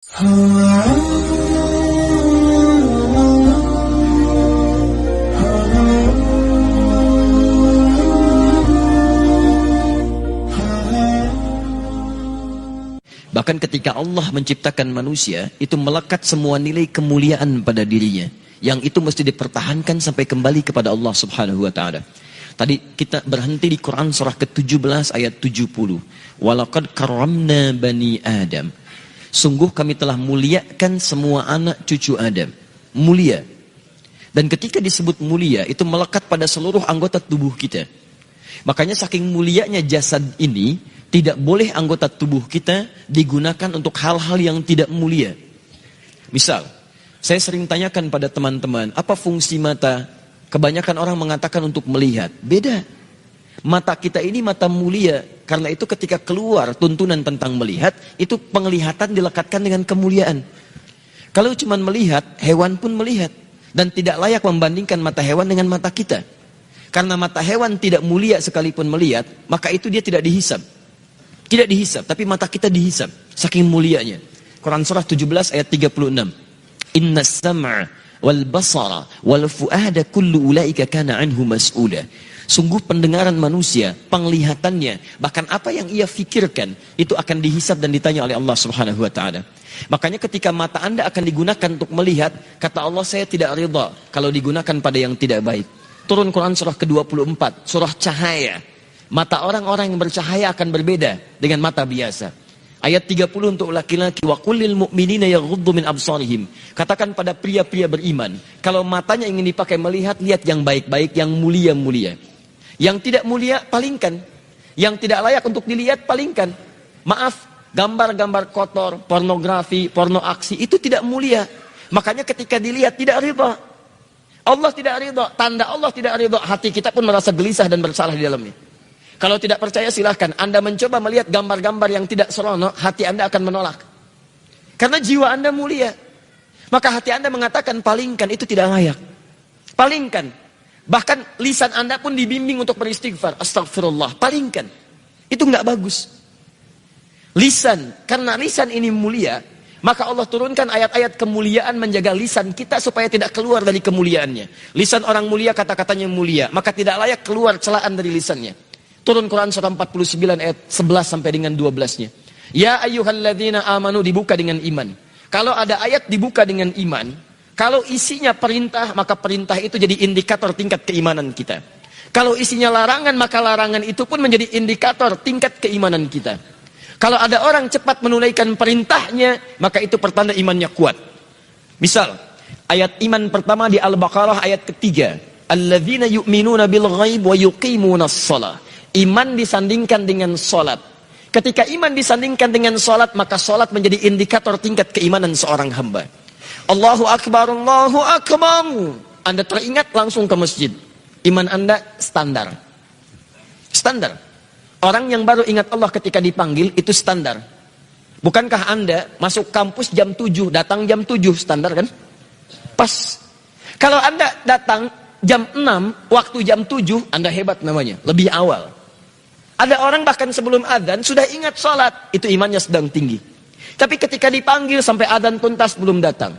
Bahkan ketika Allah menciptakan manusia, itu melekat semua nilai kemuliaan pada dirinya. Yang itu mesti dipertahankan sampai kembali kepada Allah Subhanahu wa Ta'ala. Tadi kita berhenti di Quran surah ke-17 ayat 70. Walaqad karramna bani Adam. Sungguh kami telah muliakan semua anak cucu Adam. Mulia. Dan ketika disebut mulia, itu melekat pada seluruh anggota tubuh kita. Makanya saking mulianya jasad ini, tidak boleh anggota tubuh kita digunakan untuk hal-hal yang tidak mulia. Misal, saya sering tanyakan pada teman-teman, apa fungsi mata? Kebanyakan orang mengatakan untuk melihat. Beda. Mata kita ini mata mulia. Karena itu ketika keluar tuntunan tentang melihat, itu penglihatan dilekatkan dengan kemuliaan. Kalau cuma melihat, hewan pun melihat. Dan tidak layak membandingkan mata hewan dengan mata kita. Karena mata hewan tidak mulia sekalipun melihat, maka itu dia tidak dihisab. Tidak dihisab, tapi mata kita dihisab. Saking mulianya. Quran surah 17 ayat 36. Inna sam'a wal basara wal fu'ada kullu ulaika kana anhu mas'ula. Sungguh pendengaran manusia, penglihatannya, bahkan apa yang ia fikirkan, itu akan dihisab dan ditanya oleh Allah Subhanahu wa Ta'ala. Makanya ketika mata Anda akan digunakan untuk melihat, kata Allah, saya tidak ridha kalau digunakan pada yang tidak baik. Turun Quran surah ke-24, surah cahaya. Mata orang-orang yang bercahaya akan berbeda dengan mata biasa. Ayat 30 untuk laki-laki, wa kullil mu'minina yaghuddu min absarihim. Katakan pada pria-pria beriman, kalau matanya ingin dipakai melihat, lihat yang baik-baik, yang mulia-mulia. Yang tidak mulia, palingkan. Yang tidak layak untuk dilihat, palingkan. Maaf, gambar-gambar kotor, pornografi, porno aksi, itu tidak mulia. Makanya ketika dilihat, tidak ridha. Allah tidak ridha, tanda Allah tidak ridha, hati kita pun merasa gelisah dan bersalah di dalamnya. Kalau tidak percaya silahkan, Anda mencoba melihat gambar-gambar yang tidak seronok, hati Anda akan menolak. Karena jiwa Anda mulia. Maka hati Anda mengatakan palingkan, itu tidak layak. Palingkan. Bahkan lisan Anda pun dibimbing untuk beristighfar. Astagfirullah, palingkan. Itu nggak bagus. Lisan, karena lisan ini mulia, maka Allah turunkan ayat-ayat kemuliaan menjaga lisan kita supaya tidak keluar dari kemuliaannya. Lisan orang mulia kata-katanya mulia, maka tidak layak keluar celaan dari lisannya. Turun Quran surah 49 ayat 11 sampai dengan 12-nya. Ya ayyuhalladzina amanu, dibuka dengan iman. Kalau ada ayat dibuka dengan iman, kalau isinya perintah, maka perintah itu jadi indikator tingkat keimanan kita. Kalau isinya larangan, maka larangan itu pun menjadi indikator tingkat keimanan kita. Kalau ada orang cepat menunaikan perintahnya, maka itu pertanda imannya kuat. Misal, ayat iman pertama di Al-Baqarah ayat ketiga. Alladzina yu'minuna bil ghaib wa yuqimunas shalah. Iman disandingkan dengan sholat. Ketika iman disandingkan dengan sholat, maka sholat menjadi indikator tingkat keimanan seorang hamba. Allahu Akbar, Allahu Akbar. Anda teringat langsung ke masjid. Iman Anda standar. Standar. Orang yang baru ingat Allah ketika dipanggil, itu standar. Bukankah Anda masuk kampus jam 7, datang jam 7, standar kan? Pas. Kalau Anda datang jam 6, waktu jam 7, Anda hebat namanya, lebih awal. Ada orang bahkan sebelum adzan sudah ingat sholat, itu imannya sedang tinggi. Tapi ketika dipanggil sampai adzan tuntas belum datang.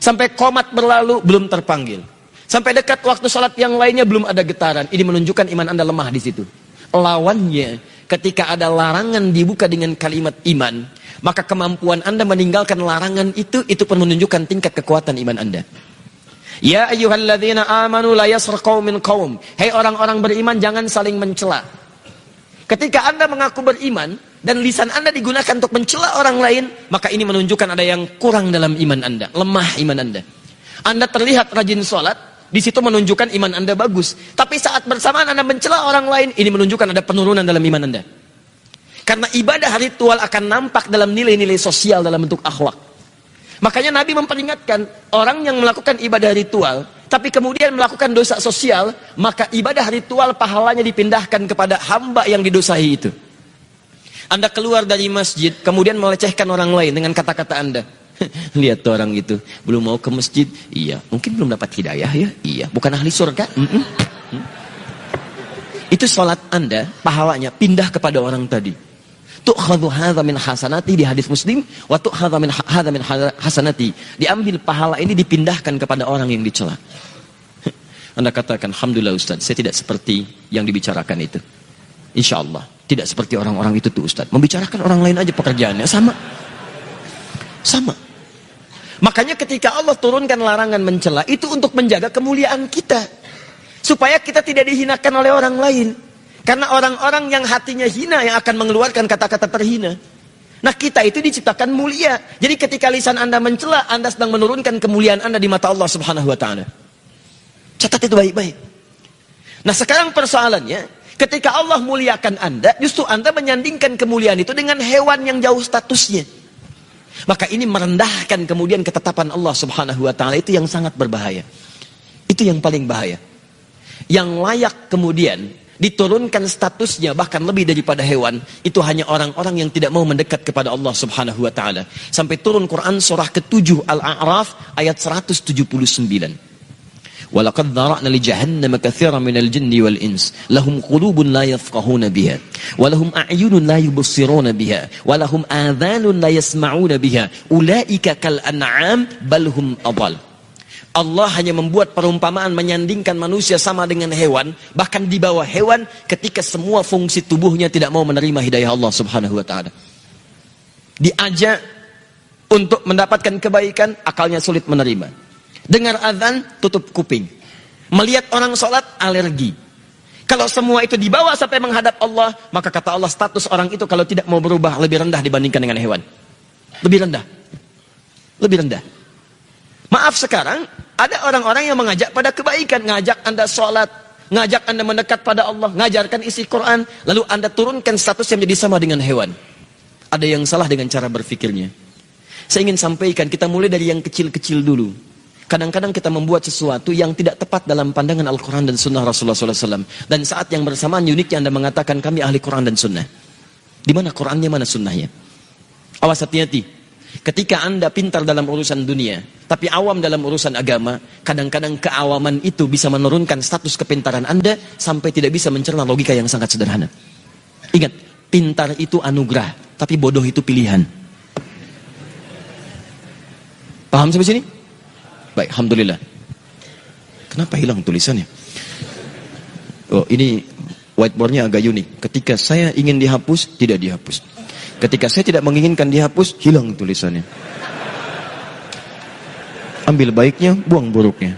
Sampai qomat berlalu belum terpanggil. Sampai dekat waktu sholat yang lainnya belum ada getaran. Ini menunjukkan iman Anda lemah di situ. Lawannya, ketika ada larangan dibuka dengan kalimat iman, maka kemampuan Anda meninggalkan larangan itu pun menunjukkan tingkat kekuatan iman Anda. Ya ayyuhalladzina amanu la yaskhar qaumin qaum. Hei orang-orang beriman, jangan saling mencela. Ketika Anda mengaku beriman dan lisan Anda digunakan untuk mencela orang lain, maka ini menunjukkan ada yang kurang dalam iman Anda, lemah iman Anda. Anda terlihat rajin sholat, di situ menunjukkan iman Anda bagus. Tapi saat bersamaan Anda mencela orang lain, ini menunjukkan ada penurunan dalam iman Anda. Karena ibadah ritual akan nampak dalam nilai-nilai sosial dalam bentuk akhlak. Makanya Nabi memperingatkan, orang yang melakukan ibadah ritual, tapi kemudian melakukan dosa sosial, maka ibadah ritual pahalanya dipindahkan kepada hamba yang didosai itu. Anda keluar dari masjid, kemudian melecehkan orang lain dengan kata-kata Anda. Lihat tuh orang itu, belum mau ke masjid. Iya, mungkin belum dapat hidayah ya. Iya, bukan ahli surga. Itu sholat Anda, pahalanya pindah kepada orang tadi. Tu'khadhu hadza min hasanati di hadis Muslim, wa tu'khadhu min hadza min hasanati. Diambil pahala ini dipindahkan kepada orang yang dicela. Anda katakan, alhamdulillah Ustaz, saya tidak seperti yang dibicarakan itu. Insya Allah tidak seperti orang-orang itu tuh Ustaz. Membicarakan orang lain aja pekerjaannya sama. Makanya ketika Allah turunkan larangan mencela, itu untuk menjaga kemuliaan kita, supaya kita tidak dihinakan oleh orang lain. Karena orang-orang yang hatinya hina yang akan mengeluarkan kata-kata terhina. Nah, kita itu diciptakan mulia. Jadi ketika lisan Anda mencela, Anda sedang menurunkan kemuliaan Anda di mata Allah Subhanahu wa taala. Catat itu baik-baik. Nah, sekarang persoalannya, ketika Allah muliakan Anda, justru Anda menyandingkan kemuliaan itu dengan hewan yang jauh statusnya. Maka ini merendahkan kemudian ketetapan Allah Subhanahu wa taala, itu yang sangat berbahaya. Itu yang paling bahaya. Yang layak kemudian diturunkan statusnya bahkan lebih daripada hewan, itu hanya orang-orang yang tidak mau mendekat kepada Allah Subhanahu wa taala. Sampai turun Quran surah ke-7 Al-A'raf ayat 179. Walaqad dzara'na li jahannama katsiran minal jinni wal ins lahum qulubun la yafqahuna biha wa lahum a'yunun la yubsiruna biha wa lahum adhanun la yasma'una biha ulaika kal an'am bal hum adall. Allah hanya membuat perumpamaan menyandingkan manusia sama dengan hewan, bahkan di bawah hewan ketika semua fungsi tubuhnya tidak mau menerima hidayah Allah Subhanahu wa taala. Diajak untuk mendapatkan kebaikan, akalnya sulit menerima. Dengar azan, tutup kuping. Melihat orang sholat, alergi. Kalau semua itu dibawa sampai menghadap Allah, maka kata Allah status orang itu kalau tidak mau berubah lebih rendah dibandingkan dengan hewan. Lebih rendah. Lebih rendah. Maaf, sekarang ada orang-orang yang mengajak pada kebaikan, ngajak Anda sholat, ngajak Anda mendekat pada Allah, ngajarkan isi Quran, lalu Anda turunkan status yang menjadi sama dengan hewan. Ada yang salah dengan cara berfikirnya. Saya ingin sampaikan, kita mulai dari yang kecil-kecil dulu. Kadang-kadang kita membuat sesuatu yang tidak tepat dalam pandangan Al-Quran dan Sunnah Rasulullah SAW. Dan saat yang bersamaan uniknya Anda mengatakan kami ahli Quran dan Sunnah. Di mana Qurannya, mana Sunnahnya? Awas, hati-hati. Ketika Anda pintar dalam urusan dunia, tapi awam dalam urusan agama, kadang-kadang keawaman itu bisa menurunkan status kepintaran Anda sampai tidak bisa mencerna logika yang sangat sederhana. Ingat, pintar itu anugerah, tapi bodoh itu pilihan. Paham sampai sini? Baik, alhamdulillah. Kenapa hilang tulisannya? Oh, ini whiteboardnya agak unik. Ketika saya ingin dihapus, tidak dihapus. Ketika saya tidak menginginkan dihapus, hilang tulisannya. Ambil baiknya, buang buruknya.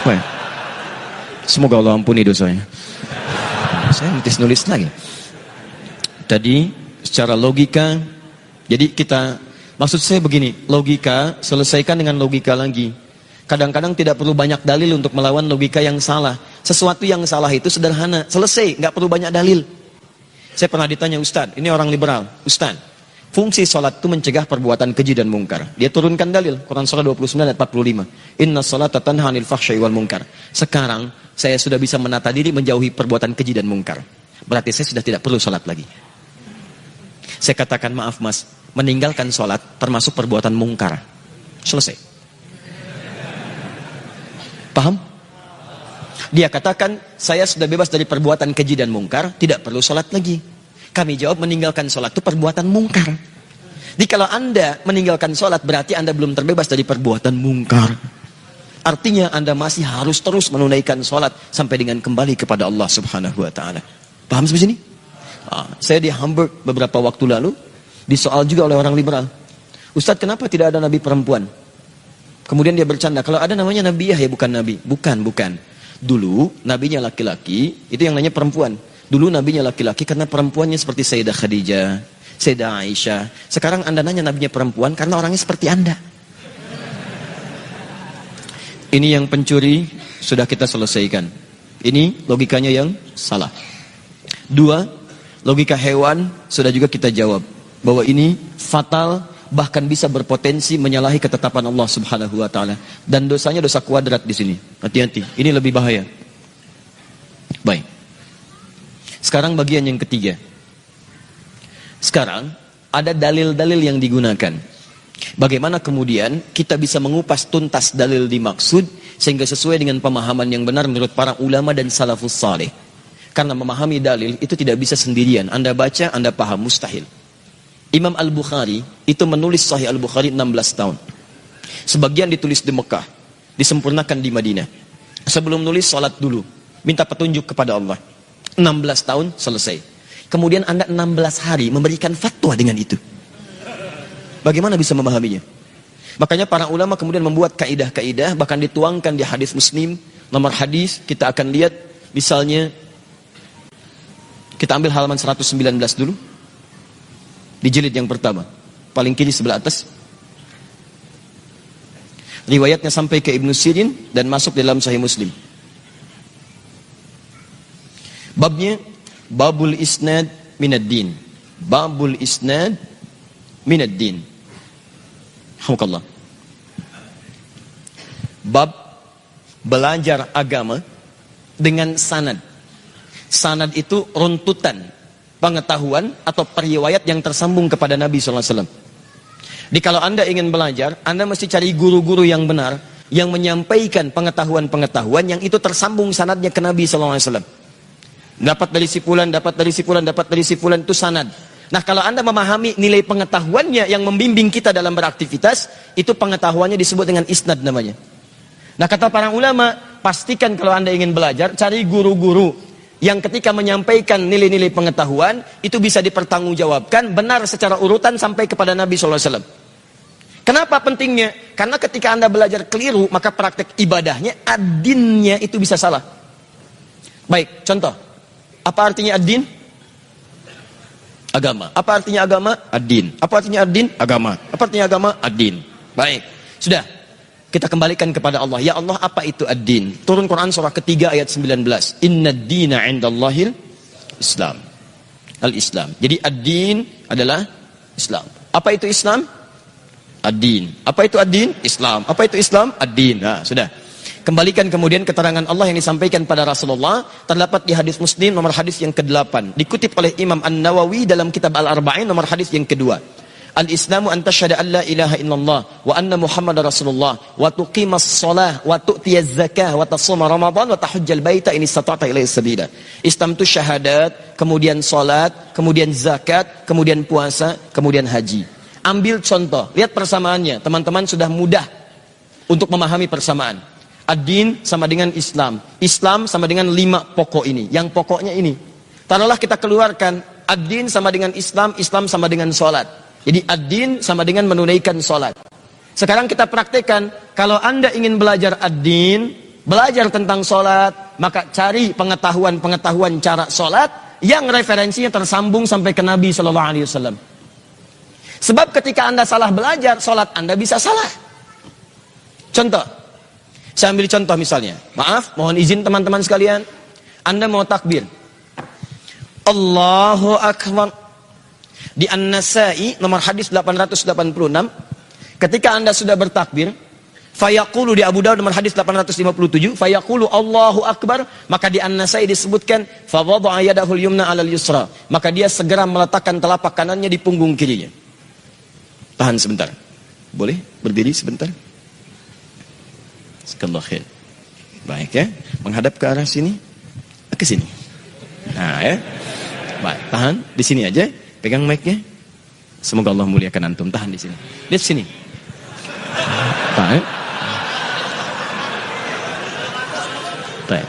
Baik. Semoga Allah ampuni dosanya. Saya nanti nulis lagi. Tadi secara logika, jadi kita, maksud saya begini, logika selesaikan dengan logika lagi. Kadang-kadang tidak perlu banyak dalil untuk melawan logika yang salah. Sesuatu yang salah itu sederhana, selesai, nggak perlu banyak dalil. Saya pernah ditanya, Ustaz, ini orang liberal, Ustaz, fungsi sholat itu mencegah perbuatan keji dan mungkar. Dia turunkan dalil, Quran surah 29 ayat 45. Inna sholata tanha 'anil fahsya'i wal munkar. Sekarang saya sudah bisa menata diri menjauhi perbuatan keji dan mungkar. Berarti saya sudah tidak perlu sholat lagi. Saya katakan, maaf mas, meninggalkan sholat termasuk perbuatan mungkar. Selesai. Paham? Dia katakan, saya sudah bebas dari perbuatan keji dan mungkar, tidak perlu sholat lagi. Kami jawab, meninggalkan sholat itu perbuatan mungkar. Jadi kalau Anda meninggalkan sholat, berarti Anda belum terbebas dari perbuatan mungkar. Artinya Anda masih harus terus menunaikan sholat sampai dengan kembali kepada Allah Subhanahu wa ta'ala. Paham sampai sini? Saya di Hamburg beberapa waktu lalu, disoal juga oleh orang liberal. Ustadz, kenapa tidak ada nabi perempuan? Kemudian dia bercanda, kalau ada namanya Nabi ya bukan nabi. Bukan. Dulu nabinya laki-laki, itu yang namanya perempuan. Dulu nabinya laki-laki karena perempuannya seperti Sayyidah Khadijah, Sayyidah Aisyah. Sekarang Anda nanya nabinya perempuan karena orangnya seperti Anda. Ini yang pencuri sudah kita selesaikan. Ini logikanya yang salah. 2, logika hewan sudah juga kita jawab bahwa ini fatal, bahkan bisa berpotensi menyalahi ketetapan Allah Subhanahu wa taala, dan dosanya dosa kuadrat di sini. Hati-hati, ini lebih bahaya. Baik. Sekarang bagian yang ketiga. Sekarang ada dalil-dalil yang digunakan. Bagaimana kemudian kita bisa mengupas tuntas dalil dimaksud sehingga sesuai dengan pemahaman yang benar menurut para ulama dan salafus saleh. Karena memahami dalil itu tidak bisa sendirian. Anda baca, Anda paham, mustahil. Imam Al-Bukhari itu menulis Sahih Al-Bukhari 16 tahun. Sebagian ditulis di Mekah, disempurnakan di Madinah. Sebelum nulis, salat dulu, minta petunjuk kepada Allah. 16 tahun selesai. Kemudian Anda 16 hari memberikan fatwa dengan itu. Bagaimana bisa memahaminya? Makanya para ulama kemudian membuat kaidah-kaidah, bahkan dituangkan di hadis Muslim. Nomor hadis kita akan lihat, misalnya kita ambil halaman 119 dulu. Di jilid yang pertama, paling kiri sebelah atas. Riwayatnya sampai ke Ibnu Sirin dan masuk dalam Sahih Muslim. Babnya Babul Isnad Minad Din. Babul Isnad Minad Din. Alhamdulillah. Bab belajar agama dengan sanad. Sanad itu runtutan pengetahuan atau periwayat yang tersambung kepada Nabi SAW. Jadi kalau Anda ingin belajar, Anda mesti cari guru-guru yang benar, yang menyampaikan pengetahuan-pengetahuan yang itu tersambung sanadnya ke Nabi SAW. Dapat dari si fulan, dapat dari si fulan, dapat dari si fulan, itu sanad. Nah, kalau Anda memahami nilai pengetahuannya yang membimbing kita dalam beraktivitas, itu pengetahuannya disebut dengan isnad namanya. Nah, kata para ulama, pastikan kalau Anda ingin belajar, cari guru-guru yang ketika menyampaikan nilai-nilai pengetahuan, itu bisa dipertanggungjawabkan benar secara urutan sampai kepada Nabi SAW. Kenapa pentingnya? Karena ketika Anda belajar keliru, maka praktek ibadahnya, ad-dinnya itu bisa salah. Baik, contoh. Apa artinya ad-din? Agama. Apa artinya agama? Ad-din. Apa artinya ad-din? Agama. Apa artinya agama? Ad-din. Baik. Sudah. Kita kembalikan kepada Allah. Ya Allah, apa itu ad-din? Turun Quran surah ketiga ayat 19. Inna ad-dina 'indallahil Islam. Al-Islam. Jadi ad-din adalah Islam. Apa itu Islam? Ad-din. Apa itu ad-din? Islam. Apa itu Islam? Ad-din. Nah, sudah. Kembalikan kemudian keterangan Allah yang disampaikan pada Rasulullah, terdapat di hadis Muslim nomor hadis yang ke-8, dikutip oleh Imam An-Nawawi dalam kitab Al-Arba'in nomor hadis yang kedua. Al-Islamu an tasyhada an la ilaha illallah wa anna Muhammadar Rasulullah wa tuqimas shalah wa tu'tiyaz zakah wa tasuma Ramadan wa tahujjal baita in istata'ta ilaihi sabila. Islam itu syahadat, kemudian salat, kemudian zakat, kemudian puasa, kemudian haji. Ambil contoh, lihat persamaannya. Teman-teman sudah mudah untuk memahami persamaan. Ad-din sama dengan Islam. Islam sama dengan 5 pokok ini. Yang pokoknya ini. Taruhlah kita keluarkan ad-din sama dengan Islam, Islam sama dengan sholat. Jadi ad-din sama dengan menunaikan sholat. Sekarang kita praktekkan. Kalau Anda ingin belajar ad-din, belajar tentang sholat, maka cari pengetahuan-pengetahuan cara sholat yang referensinya tersambung sampai ke Nabi SAW. Sebab ketika Anda salah belajar, sholat Anda bisa salah. Contoh. Saya ambil contoh misalnya. Maaf, mohon izin teman-teman sekalian. Anda mau takbir. Allahu Akbar. Di An-Nasai nomor hadis 886. Ketika Anda sudah bertakbir, fayaqulu di Abu Dawud nomor hadis 857, fayaqulu Allahu Akbar, maka di An-Nasai disebutkan fa wada'a yadahul yumna 'alal yusra. Maka dia segera meletakkan telapak kanannya di punggung kirinya. Tahan sebentar. Boleh berdiri sebentar? Sekallah khair. Baik ya. Menghadap ke arah sini. Ke sini. Nah ya. Baik, tahan di sini aja. Pegang mic-nya. Semoga Allah muliakan antum. Tahan di sini. Lihat sini. Baik. Baik.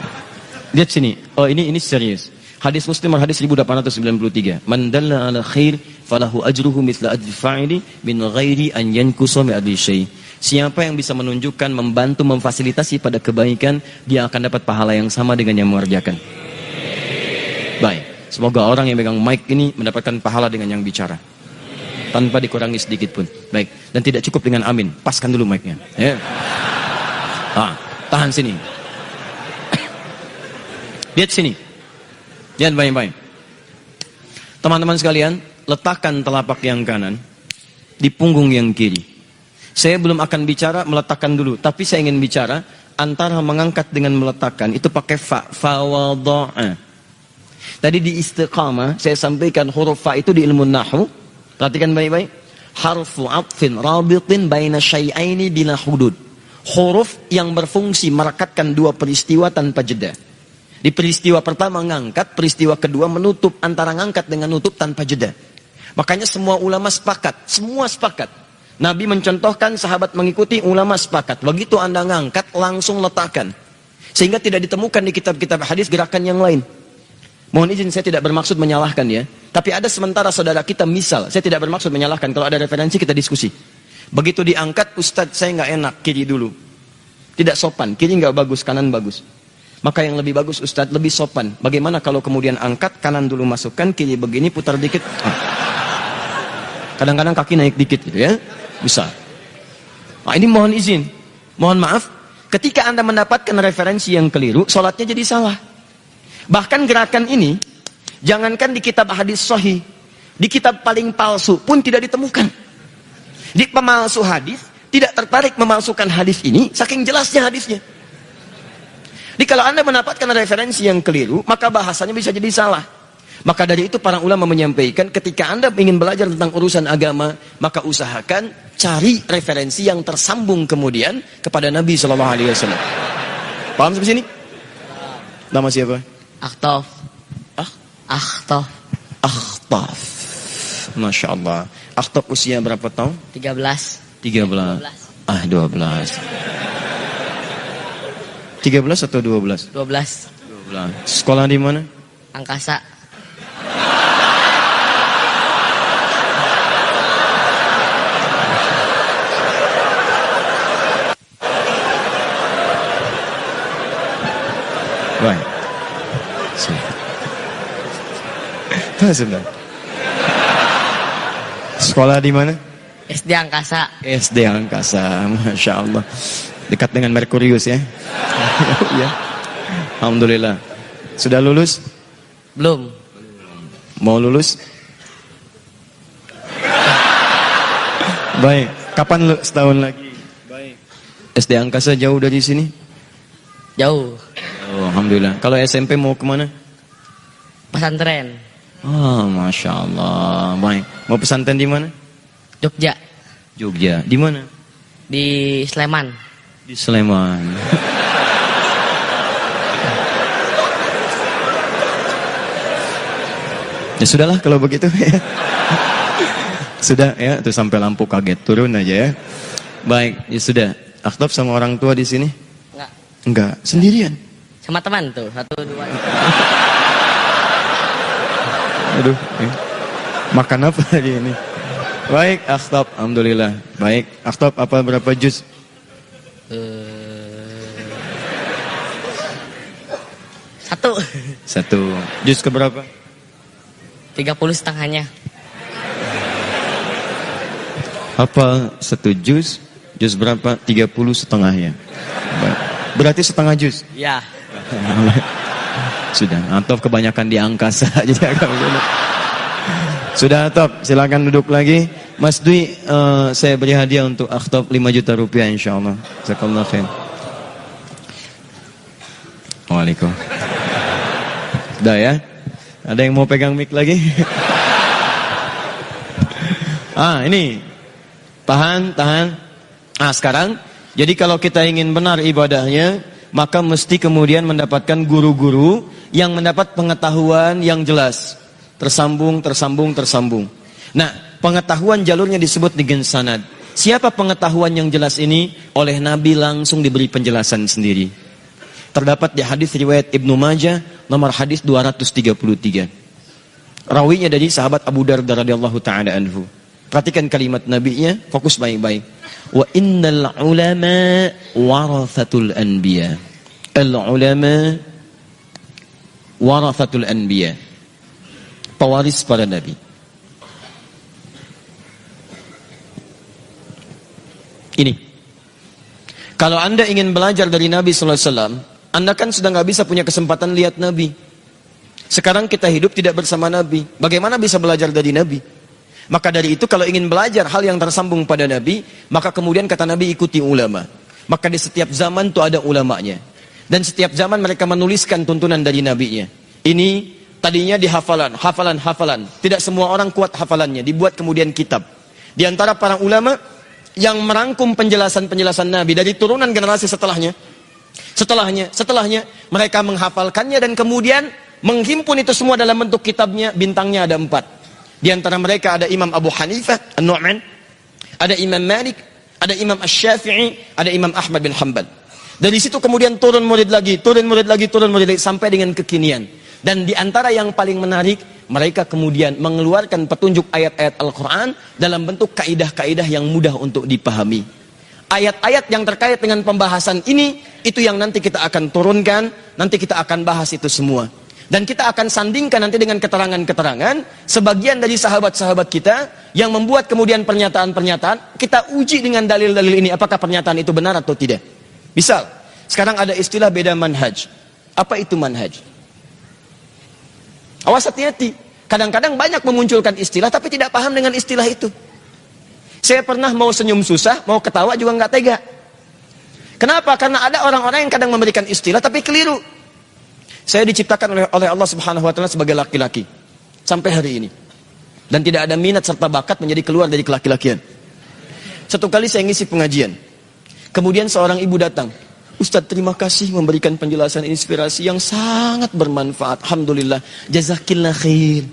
Lihat sini. Oh, ini serius. Hadis Muslim hadis 1893. Man dalla ala khair falahu ajruhu mithla ajri fa'ili min ghairi an yankusa min adli syai'. Siapa yang bisa menunjukkan, membantu, memfasilitasi pada kebaikan, dia akan dapat pahala yang sama dengan yang mengerjakan. Baik, semoga orang yang pegang mic ini mendapatkan pahala dengan yang bicara, tanpa dikurangi sedikit pun. Baik, dan tidak cukup dengan amin. Paskan dulu mic-nya. Ya. Tahan sini. Lihat sini. Lihat baik-baik. Teman-teman sekalian, letakkan telapak yang kanan di punggung yang kiri. Saya belum akan bicara meletakkan dulu, tapi saya ingin bicara antara mengangkat dengan meletakkan itu pakai fa wada'a. Tadi di istiqamah saya sampaikan huruf fa itu di ilmu nahwu. Perhatikan baik-baik. Harfu 'atfin rabitin baina syai'aini bila hudud. Huruf yang berfungsi merekatkan dua peristiwa tanpa jeda. Di peristiwa pertama ngangkat, peristiwa kedua menutup, antara ngangkat dengan nutup tanpa jeda. Makanya semua ulama sepakat, semua sepakat. Nabi mencontohkan, sahabat mengikuti, ulama sepakat. Begitu Anda ngangkat, langsung letakkan. Sehingga tidak ditemukan di kitab-kitab hadis gerakan yang lain. Mohon izin, saya tidak bermaksud menyalahkan ya. Tapi ada sementara saudara kita, misal, saya tidak bermaksud menyalahkan. Kalau ada referensi kita diskusi. Begitu diangkat, Ustadz saya nggak enak, kiri dulu. Tidak sopan, kiri nggak bagus, kanan bagus. Maka yang lebih bagus Ustadz, lebih sopan. Bagaimana kalau kemudian angkat, kanan dulu masukkan, kiri begini, putar dikit. Kadang-kadang kaki naik dikit gitu ya. Bisa. Nah, ini mohon izin. Mohon maaf, ketika Anda mendapatkan referensi yang keliru, sholatnya jadi salah. Bahkan gerakan ini, jangankan di kitab hadis sahih, di kitab paling palsu pun tidak ditemukan. Di pemalsu hadis, tidak tertarik memalsukan hadis ini, saking jelasnya hadisnya. Jadi kalau Anda mendapatkan referensi yang keliru, maka bahasanya bisa jadi salah. Maka dari itu para ulama menyampaikan, ketika Anda ingin belajar tentang urusan agama, maka usahakan cari referensi yang tersambung kemudian kepada Nabi SAW. Paham sampai sini? Nama siapa? Akhtaf. Akhtaf. Akhtaf. Masya Allah. Akhtaf usia berapa tahun? 13. 13. 12. 13 atau 12? 12. 12. Sekolah di mana? Angkasa. Baik. Sebentar. Sekolah di mana? SD Angkasa. SD Angkasa, Masya Allah. Dekat dengan Merkurius ya. Ya. Alhamdulillah. Sudah lulus? Belum. Mau lulus? Baik. Kapan lu setahun lagi? Baik. SD Angkasa jauh dari sini? Jauh. Oh, Alhamdulillah. Kalau SMP mau kemana? Pesantren. Oh, Masya Allah. Baik. Mau pesantren di mana? Jogja. Jogja. Di mana? Di Sleman. Di Sleman. Ya sudahlah kalau begitu ya. Sudah ya, tuh sampai lampu kaget, turun aja ya. Baik, ya sudah. Akhtaf sama orang tua di sini? Enggak. Enggak, sendirian. Sama teman tuh, 1, 2. Aduh, makan apa hari ini? Baik, Akhtaf, alhamdulillah. Baik, Akhtaf apa berapa juz? 1. 1. Juz ke berapa? 30 setengahnya. Apa 1 juz? Juz berapa? 30 setengahnya. Baik. Berarti setengah juz? Ya. Sudah, Akhtaf kebanyakan di angkasa jadi agak sulit. Sudah Akhtaf, silakan duduk lagi. Mas Dwi, saya beri hadiah untuk Akhtaf 5 juta rupiah insyaallah. Jazakallahu khair. Waalaikumsalam. Sudah ya? Ada yang mau pegang mic lagi? Ini. Tahan. Sekarang, jadi kalau kita ingin benar ibadahnya, maka mesti kemudian mendapatkan guru-guru yang mendapat pengetahuan yang jelas. Tersambung. Nah, pengetahuan jalurnya disebut dengan sanad. Siapa pengetahuan yang jelas ini? Oleh Nabi langsung diberi penjelasan sendiri. Terdapat di hadis riwayat Ibnu Majah, nomor hadis 233. Rawinya dari sahabat Abu Darda radhiyallahu ta'ala anhu. Perhatikan kalimat Nabi-nya, fokus baik-baik. Wa innal ulama warathatul anbiya. Al-ulama warathatul anbiya. Pewaris para nabi. Ini. Kalau Anda ingin belajar dari Nabi sallallahu alaihi wasallam, Anda kan sudah nggak bisa punya kesempatan lihat Nabi. Sekarang kita hidup tidak bersama Nabi. Bagaimana bisa belajar dari Nabi? Maka dari itu kalau ingin belajar hal yang tersambung pada Nabi, maka kemudian kata Nabi ikuti ulama. Maka di setiap zaman itu ada ulamanya. Dan setiap zaman mereka menuliskan tuntunan dari Nabi-nya. Ini tadinya di hafalan. Tidak semua orang kuat hafalannya, dibuat kemudian kitab. Di antara para ulama yang merangkum penjelasan-penjelasan Nabi dari turunan generasi setelahnya, Setelahnya mereka menghafalkannya dan kemudian menghimpun itu semua dalam bentuk kitabnya. Bintangnya ada 4. Di antara mereka ada Imam Abu Hanifah An-Nu'man, ada Imam Malik, ada Imam Asy-Syafi'i, ada Imam Ahmad bin Hanbal. Dari situ kemudian turun murid lagi sampai dengan kekinian. Dan di antara yang paling menarik, mereka kemudian mengeluarkan petunjuk ayat-ayat Al-Quran dalam bentuk kaidah-kaidah yang mudah untuk dipahami. Ayat-ayat yang terkait dengan pembahasan ini, itu yang nanti kita akan turunkan, nanti kita akan bahas itu semua. Dan kita akan sandingkan nanti dengan keterangan-keterangan sebagian dari sahabat-sahabat kita yang membuat kemudian pernyataan-pernyataan, kita uji dengan dalil-dalil ini, apakah pernyataan itu benar atau tidak. Misal, sekarang ada istilah beda manhaj. Apa itu manhaj? Awas hati-hati. Kadang-kadang banyak memunculkan istilah tapi tidak paham dengan istilah itu. Saya pernah mau senyum susah, mau ketawa juga nggak tega. Kenapa? Karena ada orang-orang yang kadang memberikan istilah tapi keliru. Saya diciptakan oleh Allah Subhanahu wa taala sebagai laki-laki sampai hari ini. Dan tidak ada minat serta bakat menjadi keluar dari kelaki-lakian. Satu kali saya ngisi pengajian. Kemudian seorang ibu datang. Ustadz, terima kasih memberikan penjelasan inspirasi yang sangat bermanfaat. Alhamdulillah. Jazakillah khair.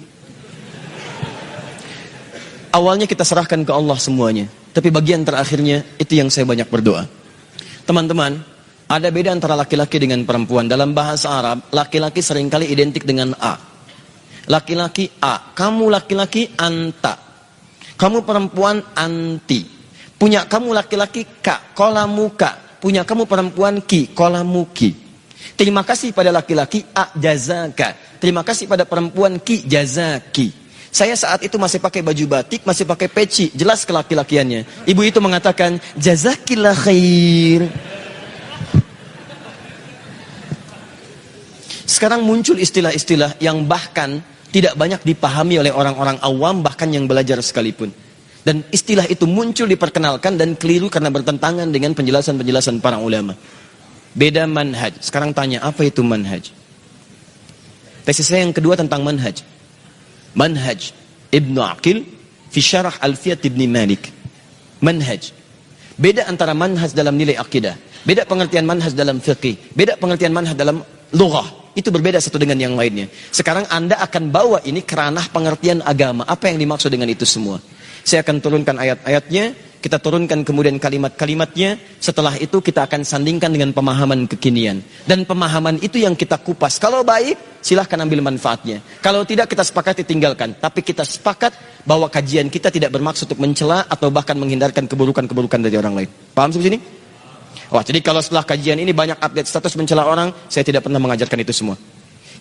Awalnya kita serahkan ke Allah semuanya. Tapi bagian terakhirnya, itu yang saya banyak berdoa. Teman-teman, ada beda antara laki-laki dengan perempuan. Dalam bahasa Arab, laki-laki seringkali identik dengan A. Laki-laki A. Kamu laki-laki anta. Kamu perempuan anti. Punya kamu laki-laki ka. Kolamuka. Punya kamu perempuan ki. Kolamuki. Terima kasih pada laki-laki A jazaka. Terima kasih pada perempuan ki jazaki. Saya saat itu masih pakai baju batik, masih pakai peci, jelas kelaki-lakiannya. Ibu itu mengatakan, jazakillah khair. Sekarang muncul istilah-istilah yang bahkan tidak banyak dipahami oleh orang-orang awam, bahkan yang belajar sekalipun. Dan istilah itu muncul diperkenalkan dan keliru karena bertentangan dengan penjelasan-penjelasan para ulama. Beda manhaj. Sekarang tanya, apa itu manhaj? Tesis saya yang kedua tentang manhaj. Manhaj Ibnu Aqil fi syarah Alfiyat Ibni Malik. Manhaj. Beda antara manhaj dalam nilai akidah, beda pengertian manhaj dalam fiqih, beda pengertian manhaj dalam lughah. Itu berbeda satu dengan yang lainnya. Sekarang Anda akan bawa ini ke ranah pengertian agama. Apa yang dimaksud dengan itu semua? Saya akan turunkan ayat-ayatnya, kita turunkan kemudian kalimat-kalimatnya. Setelah itu kita akan sandingkan dengan pemahaman kekinian. Dan pemahaman itu yang kita kupas. Kalau baik, silahkan ambil manfaatnya. Kalau tidak, kita sepakati tinggalkan. Tapi kita sepakat bahwa kajian kita tidak bermaksud untuk mencela atau bahkan menghindarkan keburukan-keburukan dari orang lain. Paham sampai sini? Wah, jadi kalau setelah kajian ini banyak update status mencela orang, saya tidak pernah mengajarkan itu semua.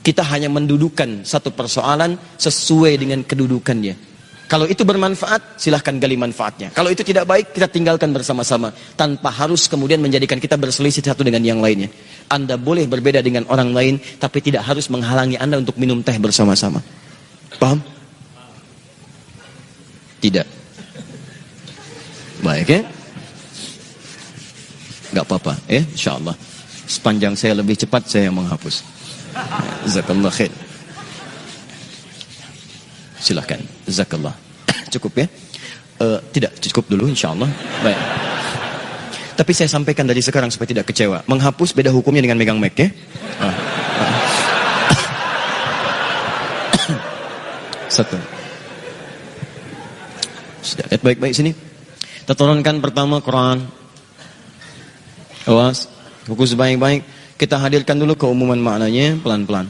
Kita hanya mendudukan satu persoalan sesuai dengan kedudukannya. Kalau itu bermanfaat, silahkan gali manfaatnya. Kalau itu tidak baik, kita tinggalkan bersama-sama. Tanpa harus kemudian menjadikan kita berselisih satu dengan yang lainnya. Anda boleh berbeda dengan orang lain, tapi tidak harus menghalangi Anda untuk minum teh bersama-sama. Paham? Tidak. Baik ya? Gak apa-apa ya, insyaAllah. Sepanjang saya lebih cepat, saya yang menghapus. Jazakallah khair. Silahkan, jazakallah. Cukup ya? Tidak, cukup dulu insyaAllah. Baik. Tapi saya sampaikan dari sekarang supaya tidak kecewa. Menghapus beda hukumnya dengan megang mic ya. Satu. Sudah, lihat baik-baik sini. Kita turunkan pertama Quran. Awas, fokus baik-baik. Kita hadirkan dulu keumuman maknanya pelan-pelan.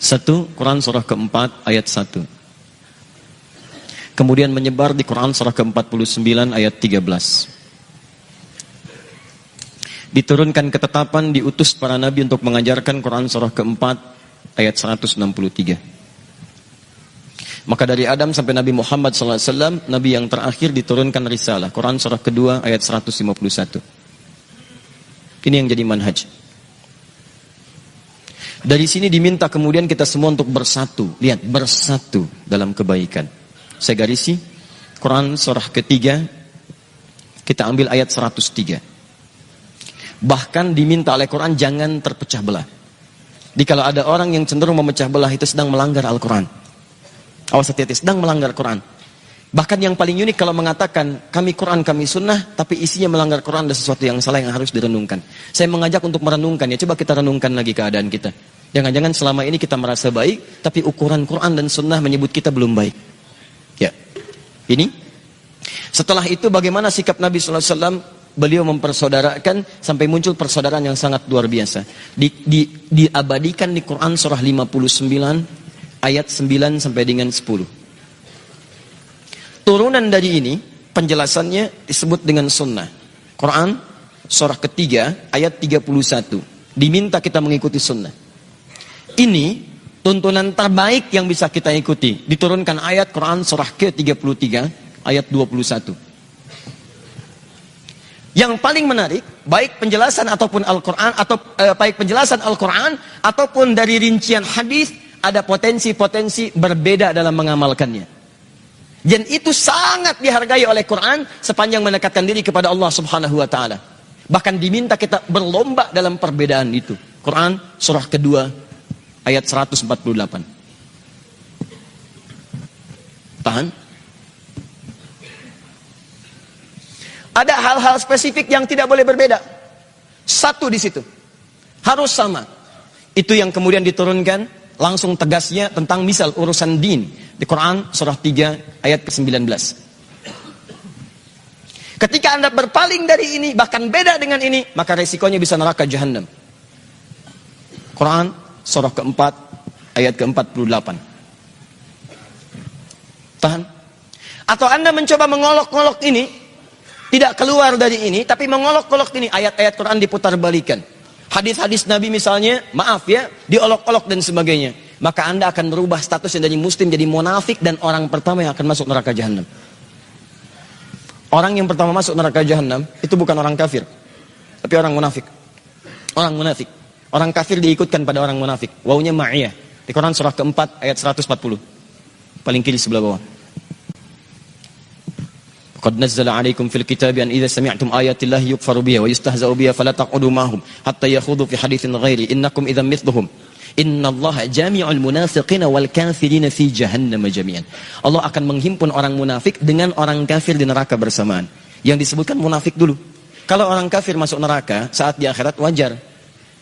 1. Quran surah keempat ayat 1. Kemudian menyebar di Quran surah ke-49 ayat 13. Diturunkan ketetapan diutus para nabi untuk mengajarkan Quran surah keempat ayat 163. Maka dari Adam sampai Nabi Muhammad SAW, nabi yang terakhir diturunkan risalah. Quran surah kedua ayat 151. Ini yang jadi manhaj. Dari sini diminta kemudian kita semua untuk bersatu. Lihat, bersatu dalam kebaikan. Saya garisi Quran surah ketiga, kita ambil ayat 103. Bahkan diminta oleh Quran jangan terpecah belah. Jadi kalau ada orang yang cenderung memecah belah, itu sedang melanggar Al-Quran. Awas hati-hati, sedang melanggar Quran. Bahkan yang paling unik kalau mengatakan kami Quran, kami sunnah, tapi isinya melanggar Quran dan sesuatu yang salah yang harus direnungkan. Saya mengajak untuk merenungkan ya, coba kita renungkan lagi keadaan kita. Jangan-jangan selama ini kita merasa baik, tapi ukuran Quran dan sunnah menyebut kita belum baik. Ya, ini. Setelah itu bagaimana sikap Nabi SAW? Beliau mempersaudarakan sampai muncul persaudaraan yang sangat luar biasa. Diabadikan di Quran surah 59 ayat 9 sampai dengan 10. Turunan dari ini, penjelasannya disebut dengan sunnah. Quran, surah ketiga, ayat 31. Diminta kita mengikuti sunnah. Ini tuntunan terbaik yang bisa kita ikuti. Diturunkan ayat Quran, surah ke-33, ayat 21. Yang paling menarik, baik penjelasan ataupun Al-Quran, atau baik penjelasan Al-Quran, ataupun dari rincian hadis, ada potensi-potensi berbeda dalam mengamalkannya. Dan itu sangat dihargai oleh Quran sepanjang mendekatkan diri kepada Allah Subhanahu wa taala. Bahkan diminta kita berlomba dalam perbedaan itu. Quran surah kedua ayat 148. Tahan. Ada hal-hal spesifik yang tidak boleh berbeda. Satu di situ. Harus sama. Itu yang kemudian diturunkan langsung tegasnya tentang misal urusan din di Quran surah 3 ayat ke-19. Ketika Anda berpaling dari ini bahkan beda dengan ini, maka resikonya bisa neraka jahanam. Quran surah keempat ayat ke-48. Tahan. Atau Anda mencoba mengolok-olok ini, tidak keluar dari ini, tapi mengolok-olok ini, ayat-ayat Quran diputar balikan. Hadis-hadis Nabi misalnya, maaf ya, diolok-olok dan sebagainya. Maka Anda akan berubah statusnya dari muslim jadi munafik dan orang pertama yang akan masuk neraka jahanam. Orang yang pertama masuk neraka jahanam itu bukan orang kafir, tapi orang munafik. Orang munafik. Orang kafir diikutkan pada orang munafik. Wawunya ma'iyah. Di Quran surah keempat ayat 140. Paling kiri sebelah bawah. Qad nazzala 'alaikum fil kitabi an idza sami'tum ayatillahi yukfaru biha wa yustahza'u biha fala taqudu ma'hum hatta yakhudhu fi haditsin ghairi innakum idzan mithluhum. Innallaha jami'ul munafiqina wal kafirina fi jahannam jami'an. Allah akan menghimpun orang munafik dengan orang kafir di neraka bersamaan. Yang disebutkan munafik dulu. Kalau orang kafir masuk neraka saat di akhirat wajar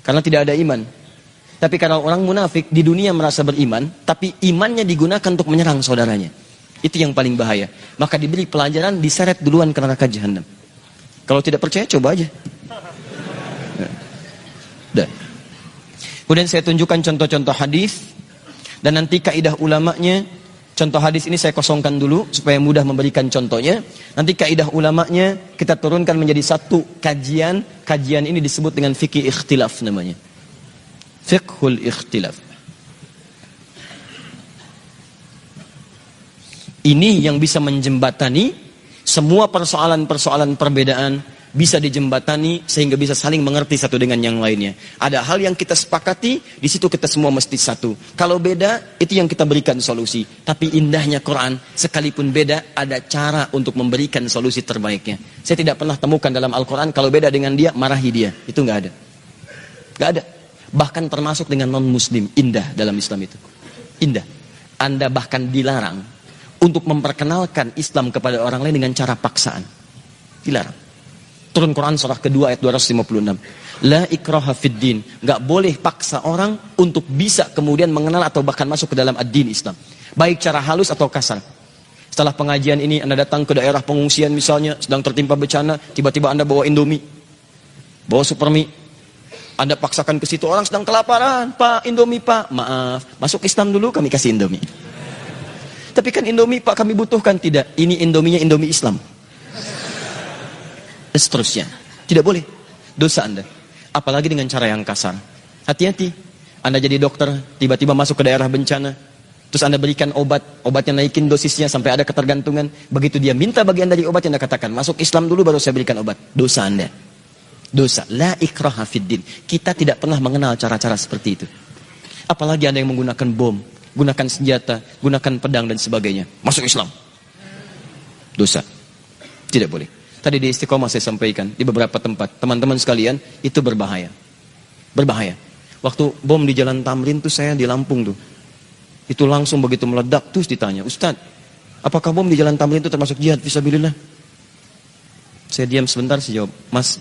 karena tidak ada iman. Tapi kalau orang munafik di dunia merasa beriman, tapi imannya digunakan untuk menyerang saudaranya. Itu yang paling bahaya. Maka diberi pelajaran, diseret duluan ke neraka jahanam. Kalau tidak percaya, coba aja. Dah. Kemudian saya tunjukkan contoh-contoh hadis dan nanti kaidah ulamanya. Contoh hadis ini saya kosongkan dulu supaya mudah memberikan contohnya. Nanti kaidah ulamanya kita turunkan menjadi satu kajian. Kajian ini disebut dengan fikih ikhtilaf namanya. Fiqhul ikhtilaf. Ini yang bisa menjembatani semua persoalan-persoalan perbedaan bisa dijembatani sehingga bisa saling mengerti satu dengan yang lainnya. Ada hal yang kita sepakati, di situ kita semua mesti satu. Kalau beda, itu yang kita berikan solusi. Tapi indahnya Quran, sekalipun beda, ada cara untuk memberikan solusi terbaiknya. Saya tidak pernah temukan dalam Al-Quran, kalau beda dengan dia, marahi dia. Itu nggak ada. Nggak ada. Bahkan termasuk dengan non-muslim, indah dalam Islam itu. Indah. Anda bahkan dilarang untuk memperkenalkan Islam kepada orang lain dengan cara paksaan. Dilarang. Turun Quran surah kedua ayat 256. La ikraha fid din. Enggak boleh paksa orang untuk bisa kemudian mengenal atau bahkan masuk ke dalam ad-din Islam. Baik cara halus atau kasar. Setelah pengajian ini Anda datang ke daerah pengungsian misalnya, sedang tertimpa bencana, tiba-tiba Anda bawa Indomie. Bawa Supermi. Anda paksakan ke situ, orang sedang kelaparan. Pak, Indomie Pak. Maaf, masuk Islam dulu kami kasih Indomie. Tapi kan Indomie Pak kami butuhkan. Tidak, ini Indominya Indomie Islam. Dan seterusnya. Tidak boleh. Dosa Anda. Apalagi dengan cara yang kasar. Hati-hati. Anda jadi dokter, tiba-tiba masuk ke daerah bencana. Terus Anda berikan obat. Obatnya naikin dosisnya sampai ada ketergantungan. Begitu dia minta bagian dari obat yang Anda katakan, masuk Islam dulu baru saya berikan obat. Dosa Anda. Dosa. La ikraha fid din. Kita tidak pernah mengenal cara-cara seperti itu. Apalagi Anda yang menggunakan bom, gunakan senjata, gunakan pedang dan sebagainya. Masuk Islam. Dosa. Tidak boleh. Tadi di Istiqomah saya sampaikan di beberapa tempat. Teman-teman sekalian, itu berbahaya. Berbahaya. Waktu bom di Jalan Tamrin tuh saya di Lampung tuh. Itu langsung begitu meledak terus ditanya, Ustaz, Apakah bom di jalan tamrin itu termasuk jihad fisabilillah? Saya diam sebentar, saya jawab, Mas,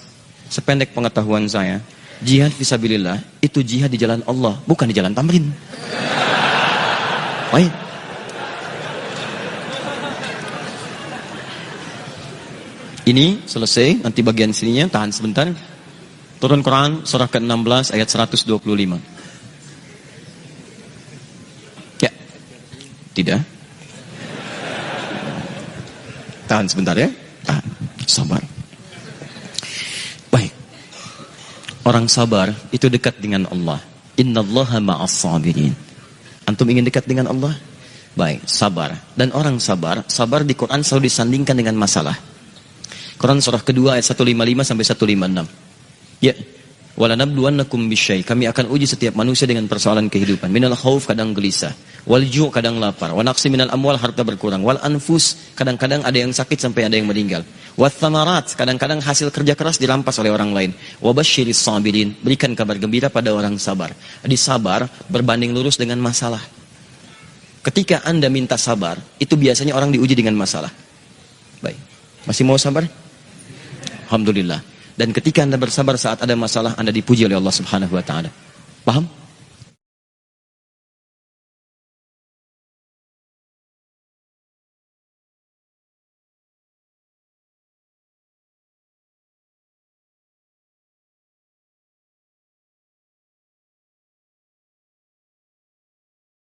sependek pengetahuan saya, jihad fisabilillah itu jihad di jalan Allah, bukan di jalan tamrin. Baik. Ini selesai, nanti bagian sininya, tahan sebentar. Turun Quran, surah ke-16, ayat 125. Ya, tidak. Tahan sebentar ya, tahan, sabar. Baik. Orang sabar itu dekat dengan Allah. Innallaha ma'as sabirin. Antum ingin dekat dengan Allah? Baik, sabar. Dan orang sabar, sabar di Quran selalu disandingkan dengan masalah. Quran surah kedua ayat 155 sampai 156. Ya, walanabluwannakum bisyai. Kami akan uji setiap manusia dengan persoalan kehidupan. Minal khauf, kadang gelisah. Wal ju', kadang lapar. Wa naqsi minal amwal, harta berkurang. Wal anfus, kadang-kadang ada yang sakit sampai ada yang meninggal. Wat thamarat, kadang-kadang hasil kerja keras dirampas oleh orang lain. Wa basyiris sabirin, berikan kabar gembira pada orang sabar. Jadi sabar berbanding lurus dengan masalah. Ketika Anda minta sabar, itu biasanya orang diuji dengan masalah. Baik. Masih mau sabar? Alhamdulillah. Dan ketika Anda bersabar saat ada masalah, Anda dipuji oleh Allah Subhanahu wa taala. Paham?